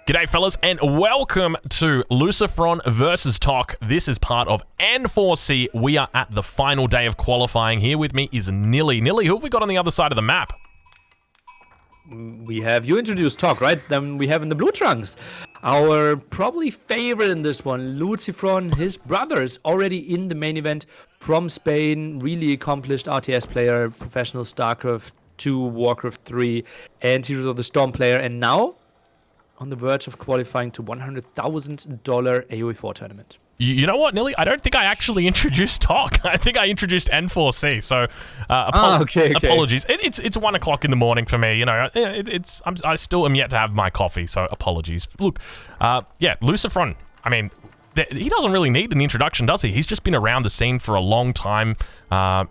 G'day fellas and welcome to Lucifron versus Tok. This is part of N4C. We are at the final day of qualifying. Here with me is Nili. Nili, who have we got on the other side of the map? We have you introduced Tok, right? Then we have in the blue trunks our probably favorite in this one, Lucifron. His brother is already in the main event from Spain. Really accomplished RTS player, professional StarCraft 2, Warcraft 3, and Heroes of the Storm player. And now on the verge of qualifying to $100,000 AoE4 tournament. You know what, Nili? I don't think I actually introduced Tok. I think I introduced N4C. So, apologies. It's 1 o'clock in the morning for me. You know, I still am yet to have my coffee. So apologies. Look, yeah, Lucifron. I mean, he doesn't really need an introduction, does he? He's just been around the scene for a long time.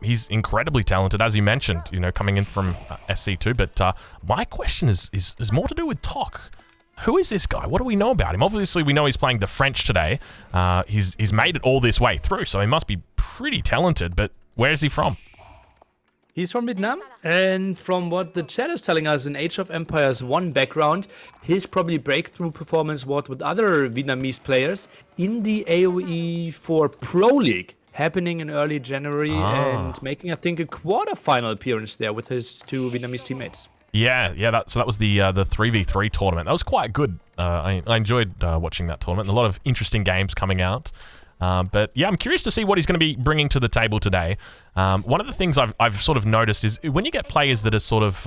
He's incredibly talented, as you mentioned. You know, coming in from SC2. But my question is more to do with Tok. Who is this guy? What do we know about him? Obviously, we know he's playing the French today. He's made it all this way through, so he must be pretty talented, but where is he from? He's from Vietnam, and from what the chat is telling us, in Age of Empires 1 background, his probably breakthrough performance was with other Vietnamese players in the AoE 4 Pro League, happening in early January, and making, I think, a quarterfinal appearance there with his two Vietnamese teammates. Yeah. That was the 3v3 tournament. That was quite good. I enjoyed watching that tournament. A lot of interesting games coming out. But yeah, I'm curious to see what he's going to be bringing to the table today. One of the things I've sort of noticed is when you get players that are sort of,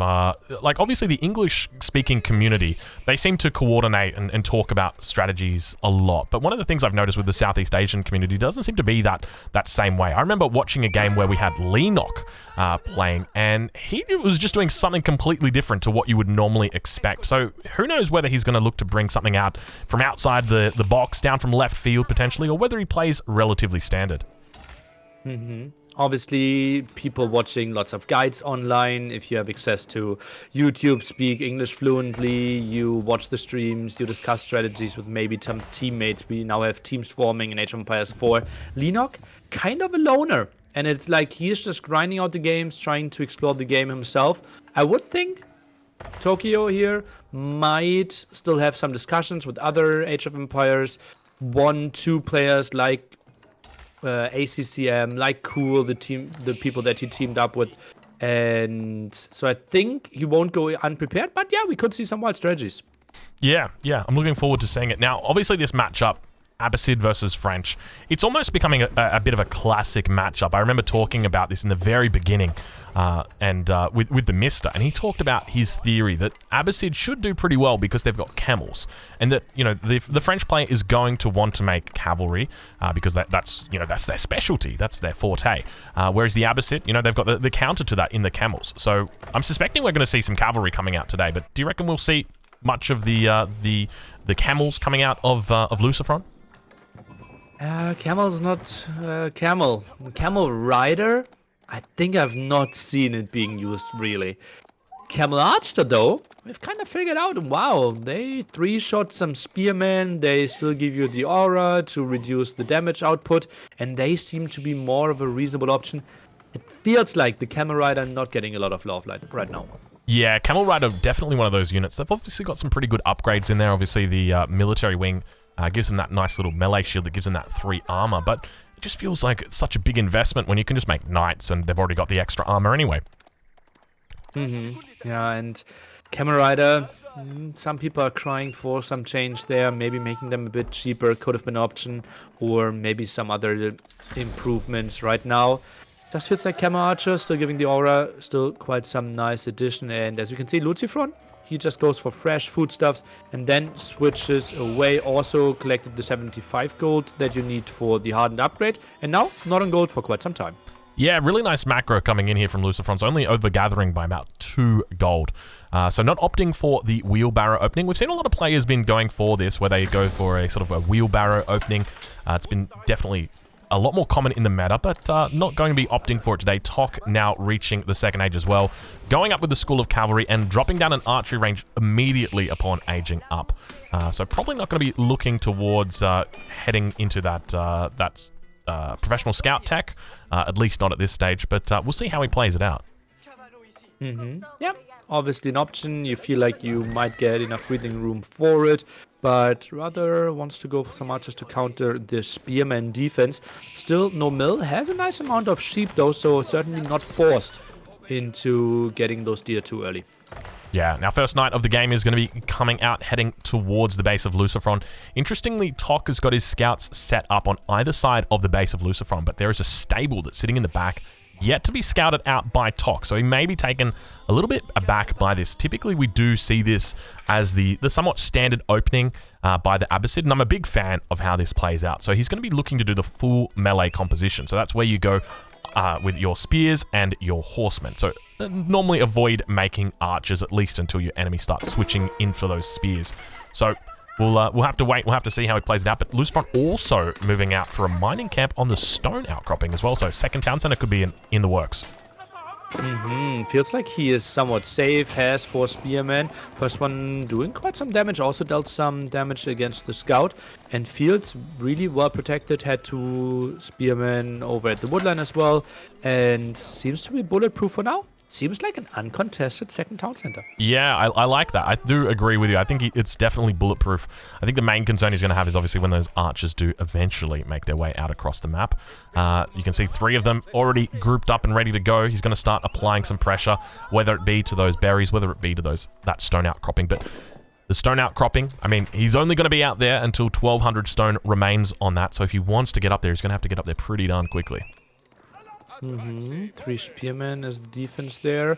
like obviously the English-speaking community, they seem to coordinate and talk about strategies a lot. But one of the things I've noticed with the Southeast Asian community doesn't seem to be that same way. I remember watching a game where we had Lenok playing, and he was just doing something completely different to what you would normally expect. So who knows whether he's going to look to bring something out from outside the box, down from left field potentially, or whether he plays relatively standard. Obviously, people watching lots of guides online. If you have access to YouTube, speak English fluently, you watch the streams, you discuss strategies with maybe some teammates. We now have teams forming in Age of Empires 4. Lenok, kind of a loner. And it's like he's just grinding out the games, trying to explore the game himself. I would think Tokyo here might still have some discussions with other Age of Empires 1-2 players like ACCM, like Cool, the people that he teamed up with. And so I think he won't go unprepared, but yeah, we could see some wild strategies. Yeah, I'm looking forward to seeing it. Now, obviously this matchup, Abbasid versus French, it's almost becoming a bit of a classic matchup. I remember talking about this in the very beginning with the Mister, and he talked about his theory that Abbasid should do pretty well because they've got camels, and that, you know, the French player is going to want to make cavalry because that's their specialty, that's their forte. Whereas the Abbasid, you know, they've got the counter to that in the camels. So I'm suspecting we're going to see some cavalry coming out today. But do you reckon we'll see much of the camels coming out of Lucifron? Camel's not camel. Camel Rider, I think I've not seen it being used really. Camel Archer though, we've kind of figured out, wow, they 3-shot some spearmen, they still give you the aura to reduce the damage output, and they seem to be more of a reasonable option. It feels like the Camel Rider not getting a lot of love right now. Yeah, Camel Rider, definitely one of those units. They've obviously got some pretty good upgrades in there. Obviously the military wing gives them that nice little melee shield that gives them that 3 armor, but it just feels like it's such a big investment when you can just make knights and they've already got the extra armor anyway. Yeah, and Camel Rider, some people are crying for some change there, maybe making them a bit cheaper could have been an option, or maybe some other improvements. Right now just feels like Camel Archer still giving the aura, still quite some nice addition. And as you can see, Lucifron, he just goes for fresh foodstuffs and then switches away. Also collected the 75 gold that you need for the hardened upgrade. And now not on gold for quite some time. Yeah, really nice macro coming in here from Lucifron's, only overgathering by about 2 gold. So not opting for the wheelbarrow opening. We've seen a lot of players been going for this, where they go for a sort of a wheelbarrow opening. It's been definitely a lot more common in the meta, but not going to be opting for it today. Tok now reaching the second age as well, going up with the School of Cavalry and dropping down an archery range immediately upon aging up. So probably not going to be looking towards heading into that professional scout tech, at least not at this stage, but we'll see how he plays it out. Yeah, obviously an option. You feel like you might get enough breathing room for it, but rather wants to go for some archers to counter the spearman defense. Still, no mill. Has a nice amount of sheep though, so certainly not forced into getting those deer too early. Yeah, now first night of the game is going to be coming out, heading towards the base of Lucifron. Interestingly, Tok has got his scouts set up on either side of the base of Lucifron, but there is a stable that's sitting in the back, yet to be scouted out by Tok. So he may be taken a little bit aback by this. Typically, we do see this as the somewhat standard opening by the Abbasid, and I'm a big fan of how this plays out. So he's going to be looking to do the full melee composition. So that's where you go with your spears and your horsemen. So normally avoid making archers, at least until your enemy starts switching in for those spears. So we'll have to wait. We'll have to see how he plays it out. But Lucifron also moving out for a mining camp on the stone outcropping as well. So second town center could be in the works. Feels like he is somewhat safe. Has 4 spearmen. First one doing quite some damage. Also dealt some damage against the scout. And feels really well protected. Had 2 spearmen over at the woodline as well. And seems to be bulletproof for now. Seems like an uncontested second town center. Yeah, I like that. I do agree with you. I think it's definitely bulletproof. I think the main concern he's going to have is obviously when those archers do eventually make their way out across the map. You can see 3 of them already grouped up and ready to go. He's going to start applying some pressure, whether it be to those berries, whether it be to that stone outcropping. But the stone outcropping, I mean, he's only going to be out there until 1200 stone remains on that. So if he wants to get up there, he's going to have to get up there pretty darn quickly. 3 spearmen as the defense there.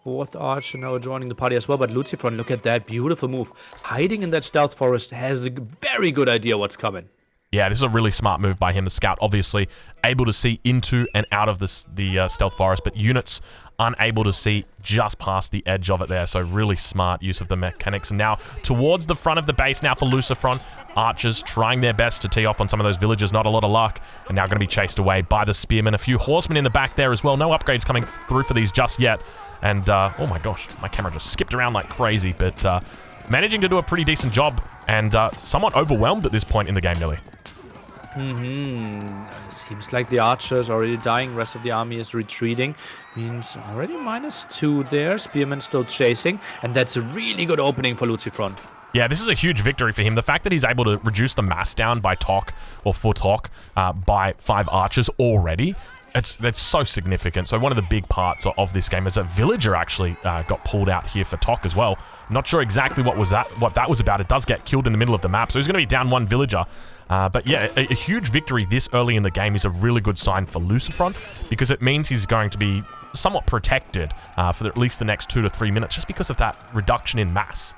4th archer now joining the party as well. But Lucifron, look at that beautiful move. Hiding in that stealth forest, has a very good idea what's coming. Yeah, this is a really smart move by him. The scout obviously able to see into and out of the stealth forest, but units unable to see just past the edge of it there. So really smart use of the mechanics. And now towards the front of the base now for Lucifron. Archers trying their best to tee off on some of those villagers. Not a lot of luck. And now going to be chased away by the spearmen. A few horsemen in the back there as well. No upgrades coming through for these just yet. And, oh my gosh, my camera just skipped around like crazy. But managing to do a pretty decent job and somewhat overwhelmed at this point in the game, Nili. Seems like the archers already dying. Rest of the army is retreating. Means already -2 there. Spearmen still chasing. And that's a really good opening for Lucifron. Yeah, this is a huge victory for him. The fact that he's able to reduce the mass down by Tok, or for Tok, by 5 archers already, that's so significant. So one of the big parts of this game is a villager actually got pulled out here for Tok as well. I'm not sure exactly what that was about. It does get killed in the middle of the map, so he's going to be down 1 villager. But yeah, a huge victory this early in the game is a really good sign for Lucifron, because it means he's going to be somewhat protected for at least the next 2 to 3 minutes, just because of that reduction in mass.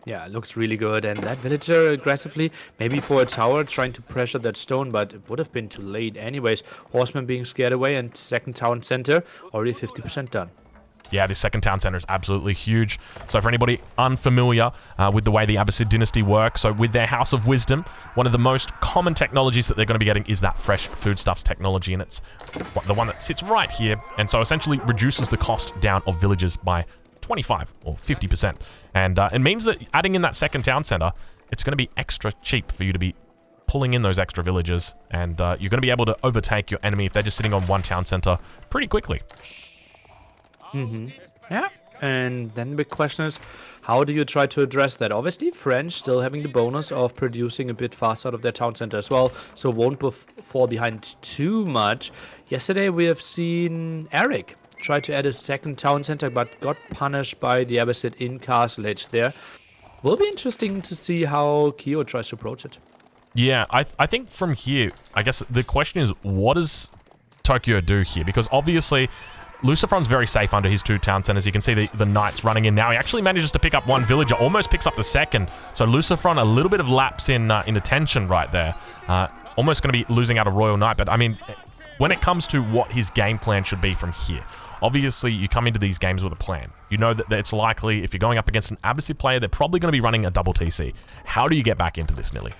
Yeah, it looks really good. And that villager aggressively, maybe for a tower, trying to pressure that stone, but it would have been too late anyways. Horsemen being scared away, and second town center already 50% done. Yeah, this second town center is absolutely huge. So for anybody unfamiliar with the way the Abbasid dynasty works, so with their House of Wisdom, one of the most common technologies that they're going to be getting is that fresh foodstuffs technology, and it's the one that sits right here, and so essentially reduces the cost down of villages by 25 or 50%. And it means that adding in that second town center, it's going to be extra cheap for you to be pulling in those extra villagers, and you're going to be able to overtake your enemy if they're just sitting on 1 town center pretty quickly. Yeah, and then the big question is, how do you try to address that? Obviously, French still having the bonus of producing a bit faster out of their town center as well, so won't fall behind too much. Yesterday we have seen Eric try to add a second town center, but got punished by the Abbasid in Castle Age there. Will be interesting to see how Kyo tries to approach it. Yeah, I think from here, I guess the question is, what does Tokyo do here? Because obviously, Lucifron's very safe under his 2 town centers. You can see the knights running in now. He actually manages to pick up 1 villager, almost picks up the second. So Lucifron, a little bit of lapse in attention right there. Almost going to be losing out a Royal Knight. But I mean, when it comes to what his game plan should be from here, obviously you come into these games with a plan. You know that it's likely, if you're going up against an Abbasid player, they're probably going to be running a double TC. How do you get back into this, Nili?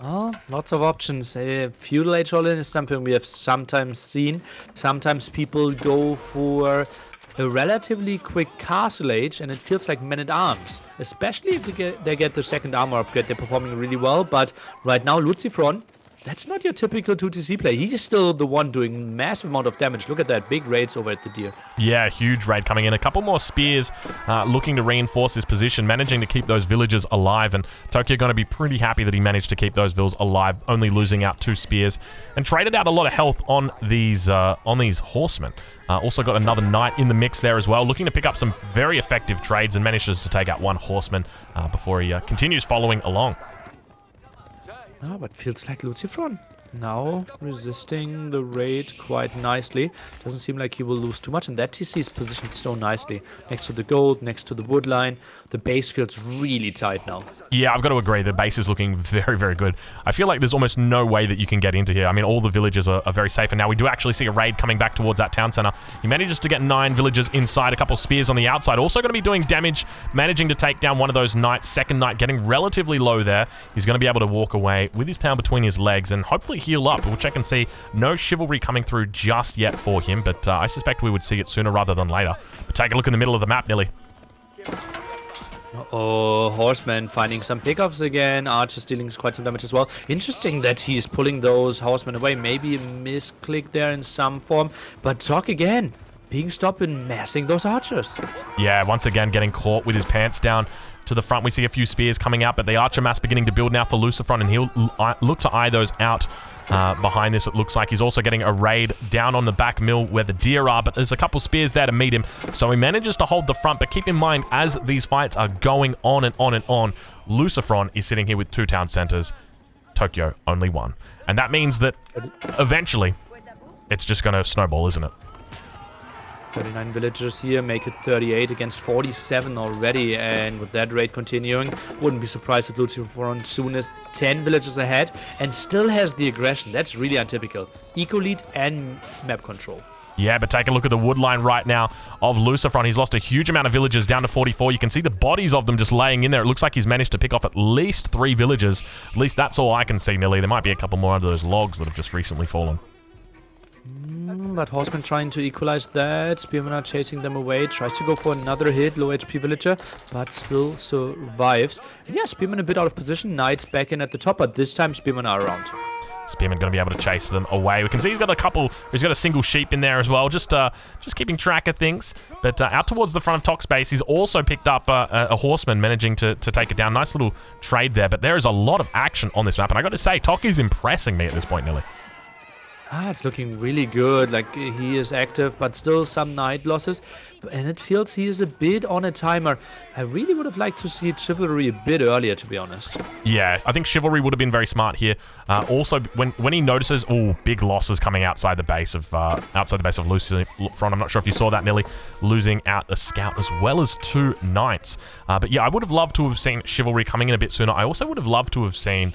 Oh, lots of options. Feudal Age All-In is something we have sometimes seen. Sometimes people go for a relatively quick Castle Age, and it feels like Men-at-Arms. Especially if they get the second armor upgrade, they're performing really well. But right now, Lucifron that's not your typical 2TC play. He's still the one doing massive amount of damage. Look at that, big raids over at the deer. Yeah, huge raid coming in. A couple more spears looking to reinforce his position, managing to keep those villagers alive. And Tokyo going to be pretty happy that he managed to keep those vills alive, only losing out 2 spears. And traded out a lot of health on these horsemen. Also got another knight in the mix there as well, looking to pick up some very effective trades and manages to take out 1 horseman before he continues following along. Oh, but feels like Lucifron now resisting the raid quite nicely. Doesn't seem like he will lose too much, and that TC is positioned so nicely. Next to the gold, next to the wood line. The base feels really tight now. Yeah, I've got to agree. The base is looking very, very good. I feel like there's almost no way that you can get into here. I mean, all the villages are very safe, and now we do actually see a raid coming back towards that town center. He manages to get 9 villagers inside, a couple spears on the outside. Also going to be doing damage, managing to take down one of those knights. Second knight getting relatively low there. He's going to be able to walk away with his town between his legs and hopefully heal up. We'll check and see. No chivalry coming through just yet for him, but I suspect we would see it sooner rather than later. But take a look in the middle of the map, Nili. Oh, horsemen finding some pickups again. Archers dealing quite some damage as well. Interesting that he's pulling those horsemen away. Maybe a misclick there in some form. But Talk again, being stopped and massing those archers. Yeah, once again getting caught with his pants down. To the front, we see a few spears coming out, but the archer mass beginning to build now for Lucifron, and he'll look to eye those out behind this. It looks like he's also getting a raid down on the back mill where the deer are, but there's a couple spears there to meet him, so he manages to hold the front. But keep in mind, as these fights are going on and on and on, Lucifron is sitting here with 2 town centers, Tokyo only 1, and that means that eventually it's just going to snowball, isn't it? 39 villagers here, make it 38 against 47 already, and with that raid continuing, wouldn't be surprised if Lucifron soon is 10 villagers ahead and still has the aggression. That's really untypical. Eco lead and map control. Yeah, but take a look at the wood line right now of Lucifron. He's lost a huge amount of villagers down to 44. You can see the bodies of them just laying in there. It looks like he's managed to pick off at least 3 villagers. At least that's all I can see, Nili. There might be a couple more under those logs that have just recently fallen. But Horseman trying to equalize that. Spearmen are chasing them away. Tries to go for another hit. Low HP villager, but still survives. And yeah, Spearman a bit out of position. Knights back in at the top, but this time Spearmen are around. Spearman going to be able to chase them away. We can see he's got a single sheep in there as well, just keeping track of things. But out towards the front of Tok's base, he's also picked up a horseman, managing to take it down. Nice little trade there, but there is a lot of action on this map, and I got to say, Tok is impressing me at this point, Nili. It's looking really good. Like, he is active, but still some knight losses. And it feels he is a bit on a timer. I really would have liked to see Chivalry a bit earlier, to be honest. Yeah, I think Chivalry would have been very smart here. Also, when he notices, big losses coming outside the base of Lucifron. I'm not sure if you saw that, Nili, losing out a scout as well as 2 knights. But yeah, I would have loved to have seen Chivalry coming in a bit sooner. I also would have loved to have seen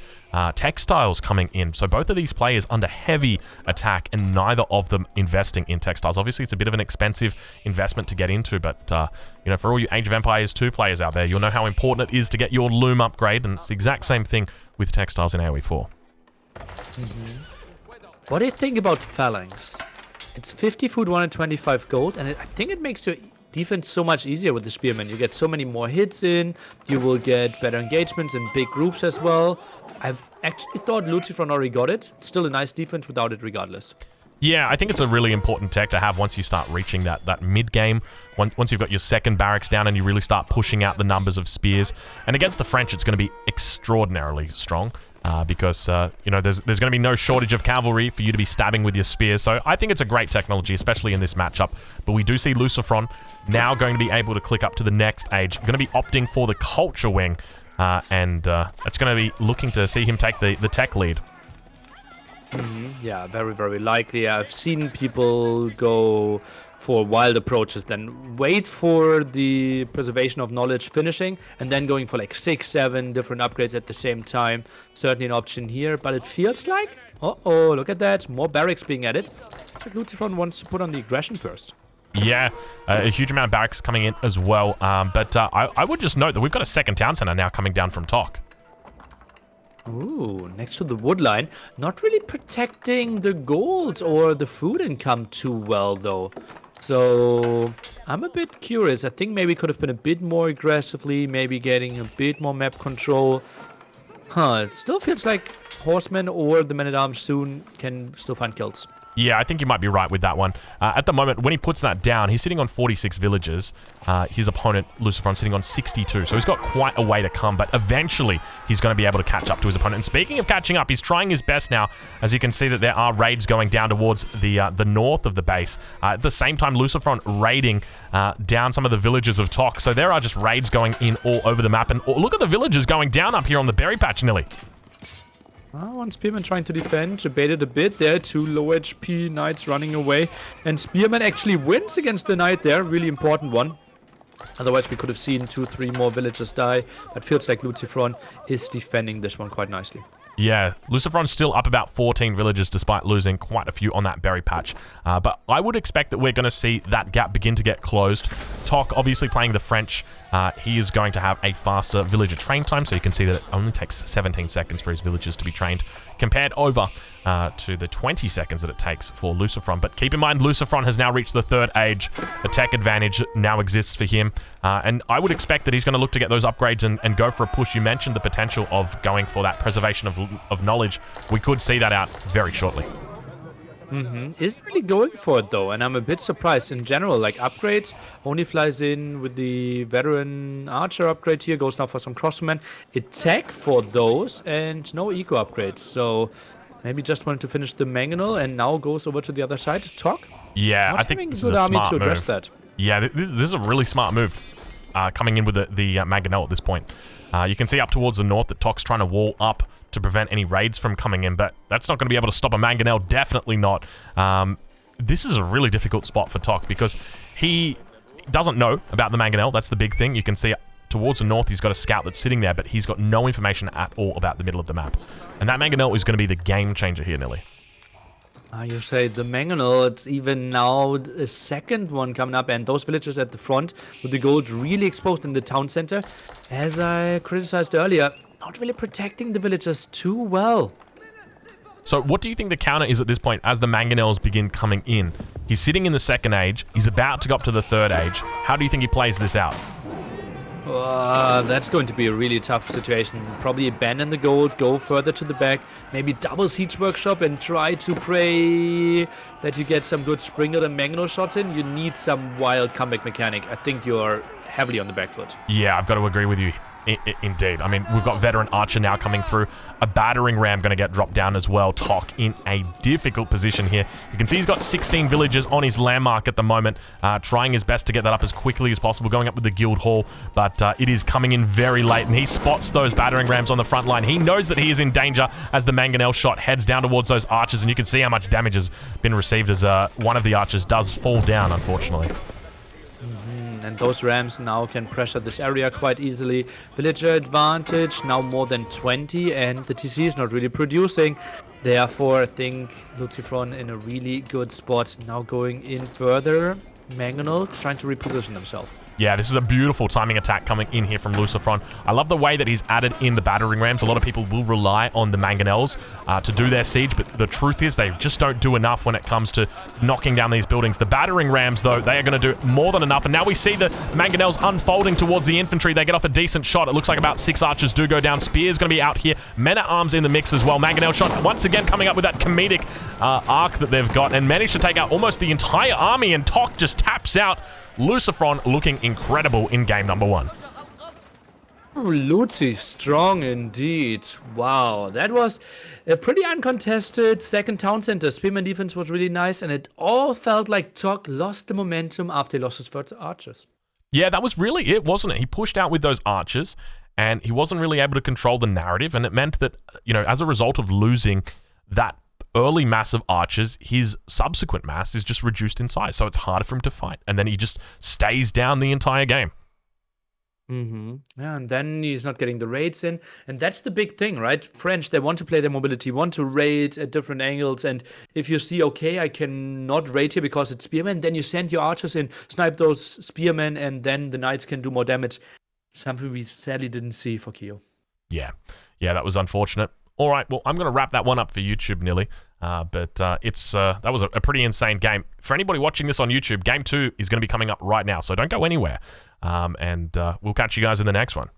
textiles coming in. So both of these players under heavy attack, and neither of them investing in textiles. Obviously, it's a bit of an expensive investment to get into, but for all you Age of Empires 2 players out there, you'll know how important it is to get your loom upgrade, and it's the exact same thing with textiles in AoE 4. What do you think about Phalanx? It's 50 food, 125 gold, and I think it makes your defense so much easier with the Spearmen. You get so many more hits in, you will get better engagements in big groups as well. I've actually thought Lucifron already got it. Still a nice defense without it regardless. Yeah, I think it's a really important tech to have once you start reaching that mid-game. Once you've got your second barracks down and you really start pushing out the numbers of spears. And against the French, it's going to be extraordinarily strong. Because there's going to be no shortage of cavalry for you to be stabbing with your spears. So I think it's a great technology, especially in this matchup. But we do see Lucifron now going to be able to click up to the next age. Going to be opting for the culture wing, and it's going to be looking to see him take the tech lead. Yeah, very, very likely. I've seen people go for wild approaches, then wait for the preservation of knowledge finishing, and then going for like 6, 7 different upgrades at the same time. Certainly an option here, but it feels like, look at that, more barracks being added. It's like Lucifron wants to put on the aggression first. Yeah, a huge amount of barracks coming in as well, but I would just note that we've got a second town center now coming down from Tok. Ooh, next to the wood line. Not really protecting the gold or the food income too well, though. So I'm a bit curious. I think maybe could have been a bit more aggressively, maybe getting a bit more map control. It still feels like horsemen or the men-at-arms soon can still find kills. Yeah, I think you might be right with that one. At the moment, when he puts that down, he's sitting on 46 villagers. His opponent, Lucifron, sitting on 62. So he's got quite a way to come, but eventually he's going to be able to catch up to his opponent. And speaking of catching up, he's trying his best now. As you can see that there are raids going down towards the north of the base. At the same time, Lucifron raiding down some of the villages of Tok. So there are just raids going in all over the map. And look at the villagers going down up here on the berry patch, Nili. One Spearman trying to defend, debated a bit there, 2 low HP knights running away, and Spearman actually wins against the knight there, really important one. Otherwise we could have seen 2-3 more villagers die, but feels like Lucifron is defending this one quite nicely. Yeah, Lucifron's still up about 14 villagers despite losing quite a few on that berry patch. But I would expect that we're going to see that gap begin to get closed. Tok, obviously playing the French, he is going to have a faster villager train time, so you can see that it only takes 17 seconds for his villagers to be trained, compared over to the 20 seconds that it takes for Lucifron. But keep in mind, Lucifron has now reached the 3rd age. The tech advantage now exists for him. And I would expect that he's going to look to get those upgrades and go for a push. You mentioned the potential of going for that preservation of knowledge. We could see that out very shortly. Isn't really going for it though, and I'm a bit surprised in general. Like upgrades, only flies in with the veteran archer upgrade here, goes now for some crossmen. Attack for those, and no eco upgrades. So maybe just wanted to finish the mangonel and now goes over to the other side to talk. Yeah, I think this is a smart move. Yeah, this is a really smart move. Coming in with the mangonel at this point. You can see up towards the north that Tok's trying to wall up to prevent any raids from coming in, but that's not going to be able to stop a mangonel, definitely not. This is a really difficult spot for Tok because he doesn't know about the mangonel. That's the big thing. You can see towards the north he's got a scout that's sitting there, but he's got no information at all about the middle of the map. And that mangonel is going to be the game changer here, Nili. You say the mangonel, it's even now a second one coming up, and those villagers at the front with the gold really exposed in the town center. As I criticized earlier, not really protecting the villagers too well. So what do you think the counter is at this point as the mangonels begin coming in? He's sitting in the 2nd age. He's about to go up to the 3rd age. How do you think he plays this out? That's going to be a really tough situation. Probably abandon the gold, go further to the back, maybe double Siege Workshop and try to pray that you get some good Springer and Mangonel shots in. You need some wild comeback mechanic. I think you're heavily on the back foot. Yeah, I've got to agree with you. Indeed. I mean, we've got veteran archer now coming through. A battering ram going to get dropped down as well. Tok in a difficult position here. You can see he's got 16 villagers on his landmark at the moment, trying his best to get that up as quickly as possible, going up with the guild hall, but it is coming in very late, and he spots those battering rams on the front line. He knows that he is in danger as the mangonel shot heads down towards those archers, and you can see how much damage has been received as one of the archers does fall down, unfortunately. And those rams now can pressure this area quite easily. Villager advantage, now more than 20, and the TC is not really producing. Therefore, I think Lucifron in a really good spot. Now going in further. Mangonel trying to reposition himself. Yeah, this is a beautiful timing attack coming in here from Lucifron. I love the way that he's added in the battering rams. A lot of people will rely on the mangonels to do their siege, but the truth is they just don't do enough when it comes to knocking down these buildings. The battering rams, though, they are going to do more than enough. And now we see the mangonels unfolding towards the infantry. They get off a decent shot. It looks like about 6 archers do go down. Spear's going to be out here. Men-at-arms in the mix as well. Mangonel shot once again coming up with that comedic arc that they've got and managed to take out almost the entire army, and Tok just taps out. Lucifron looking incredible in game number 1. Lucy, strong indeed. Wow, that was a pretty uncontested second town center. Spearman defense was really nice, and it all felt like Tok lost the momentum after he lost his first archers. Yeah, that was really it, wasn't it? He pushed out with those archers, and he wasn't really able to control the narrative, and it meant that, you know, as a result of losing that early mass of archers, his subsequent mass is just reduced in size, so it's harder for him to fight, and then he just stays down the entire game. Yeah, and then he's not getting the raids in, and that's the big thing, right? French, they want to play their mobility, want to raid at different angles, and if you see, okay, I cannot raid here because it's spearmen, then you send your archers in, snipe those spearmen, and then the knights can do more damage. Something we sadly didn't see for Kyo. Yeah, that was unfortunate. All right, well, I'm going to wrap that one up for YouTube, Nili. But that was a pretty insane game. For anybody watching this on YouTube, Game 2 is going to be coming up right now, so don't go anywhere. And we'll catch you guys in the next one.